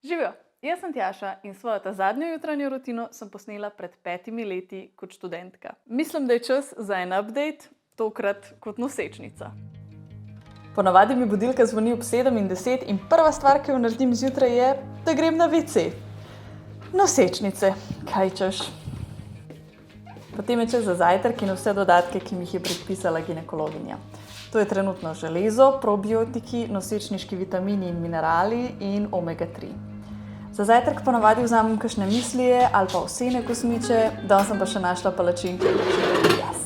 Živijo, jaz sem Tjaša in svojo ta zadnjo jutranjo rutino sem posnela pred 5 leti kot študentka. Mislim, da je čas za en update, tokrat kot nosečnica. Ponavadi mi budilka zvoni ob 7 in 10 in prva stvar, ki jo naredim zjutraj je, da grem na WC. Nosečnice, kaj češ. Potem je čas za zajtrk in vse dodatke, ki mi jih je predpisala ginekologinja. To je trenutno železo, probiotiki, nosečniški vitamini in minerali in omega 3. Za zajtrk ponavadi vzamem kakšne mislije ali pa ovsene kosmiče, danes sem pa še našla palačinke. Yes!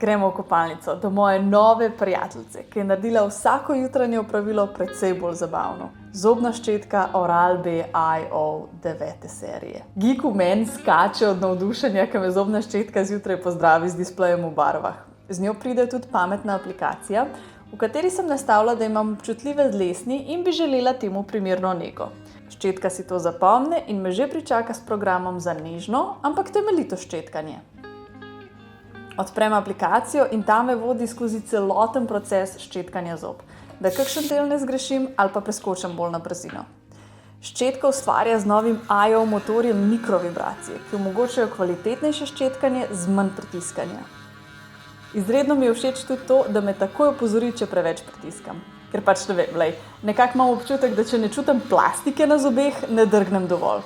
Gremo v kopalnico, do moje nove prijateljice, ki je naredila vsako jutranje opravilo precej bolj zabavno. Zobna ščetka Oral-B iO 9. serije. Geek v meni skače od navdušenja, ko me zobna ščetka zjutraj pozdravi z displejem v barvah. Z njo pride tudi pametna aplikacija, v kateri sem nastavila, da imam občutljive dlesni in bi želela temu primerno nego. Ščetka si to zapomne in me že pričaka s programom za nežno, ampak temeljito ščetkanje. Odprem aplikacijo in ta me vodi skozi celoten proces ščetkanja zob, da kakšen del ne zgrešim ali pa preskočim bolj na brzino. Ščetka ustvarja z novim iO motorjem mikrovibracije, ki omogočajo kvalitetnejše ščetkanje z manj pritiskanja. Izredno mi je všeč tudi to, da me takoj opozori, če preveč pritiskam. Ker pač ne vem, nekako imam občutek, da če ne čutim plastike na zobeh, ne drgnem dovolj.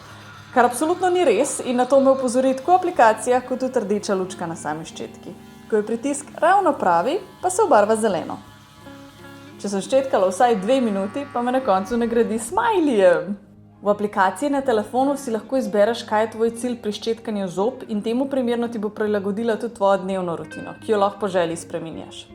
Kar absolutno ni res in na to me opozori tako aplikacija, kot tudi rdeča lučka na sami ščetki. Ko je pritisk ravno pravi, pa se obarva zeleno. Če sem ščetkala vsaj 2 minuti, pa me na koncu nagradi smajlijem. V aplikaciji na telefonu si lahko izbereš, kaj je tvoj cilj pri ščetkanju zob in temu primerno ti bo prilagodila tudi tvojo dnevno rutino, ki jo lahko po želji spreminjaš.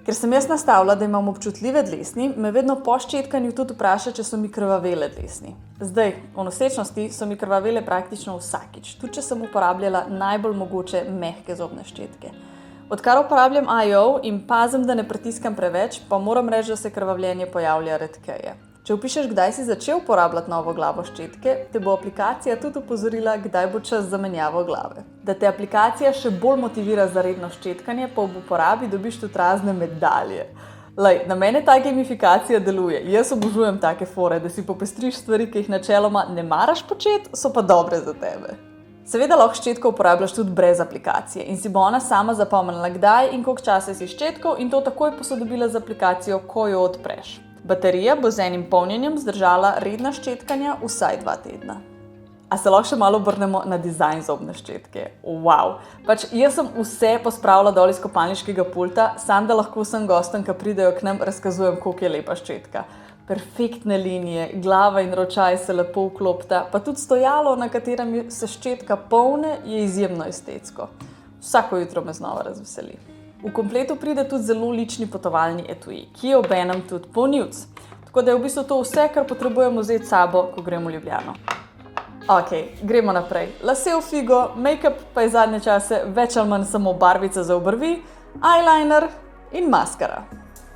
Ker sem jaz nastavila, da imam občutljive dlesni, me vedno po ščetkanju tudi vpraša, če so mi krvavele dlesni. Zdaj, v nosečnosti so mi krvavele praktično vsakič, tudi če sem uporabljala najbolj mogoče mehke zobne ščetke. Odkar uporabljam iO in pazim, da ne pritiskam preveč, pa moram reči, da se krvavljenje pojavlja redkeje. Če vpišeš, kdaj si začel uporabljati novo glavo ščetke, te bo aplikacija tudi opozorila, kdaj bo čas za menjavo glave. Da te aplikacija še bolj motivira za redno ščetkanje, pa ob uporabi dobiš tudi razne medalje. Na mene ta gamifikacija deluje. Jaz obožujem take fore, da si popestriš stvari, ki jih načeloma ne maraš početi, so pa dobre za tebe. Seveda lahko ščetko uporabljaš tudi brez aplikacije in si bo ona sama zapomnila, kdaj in koliko časa si ščetkal in to takoj posodobila z aplikacijo, ko jo odpreš. Baterija bo z enim polnjenjem zdržala redna ščetkanja vsaj 2 tedna. A se lahko še malo obrnemo na dizajn zobne ščetke? Wow! Jaz sem vse pospravila dol iz kopalniškega pulta, sam da lahko vsem gostom, ki pridejo k nam, razkazujem, koliko je lepa ščetka. Perfektne linije, glava in ročaj se lepo vklopta, pa tudi stojalo, na katerem se ščetka polne, je izjemno estetsko. Vsako jutro me znova razveseli. V kompletu pride tudi zelo lični potovalni etui, ki je obenem tudi polnilc. Tako da je v bistvu to vse, kar potrebujemo vzeti s sabo, ko gremo v Ljubljano. Ok, gremo naprej. Lase v figo, make-up pa je zadnje čase več ali manj samo barvica za obrvi, eyeliner in maskara.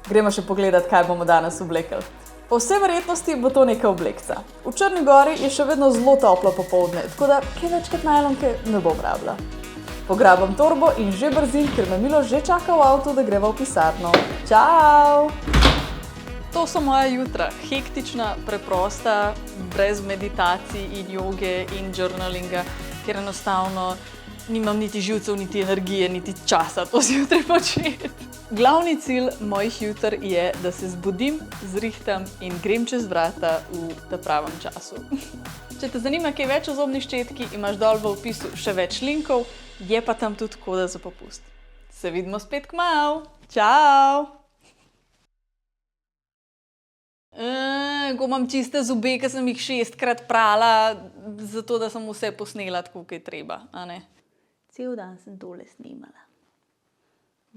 Gremo še pogledat, kaj bomo danes oblekli. Po vsej verjetnosti bo to neka oblekca. V Črni Gori je še vedno zelo toplo popoldne, tako da kaj več kot najlonke ne bom rabila. Pograbam torbo in že brzim, ker me Milo že čaka v avtu, da greva v pisarno. Čau! To so moja jutra. Hektična, preprosta, brez meditacij in joge in journalinga, ker enostavno nimam niti živcev, niti energije, niti časa to zjutraj početi. Glavni cilj mojih jutr je, da se zbudim, zrihtam in grem čez vrata v pravem času. Če te zanima kaj več o zobni ščetki, imaš dol v opisu še več linkov, je pa tam tudi koda za popust. Se vidimo spet kmalu. Čau! Ko imam čiste zobe, ker sem jih 6-krat prala, zato da sem vse posnela tako, kot je treba, a ne? Cel dan sem tole snemala.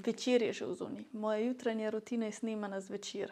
Večer je že vzoni. Moja jutranja rutina je snemana zvečer.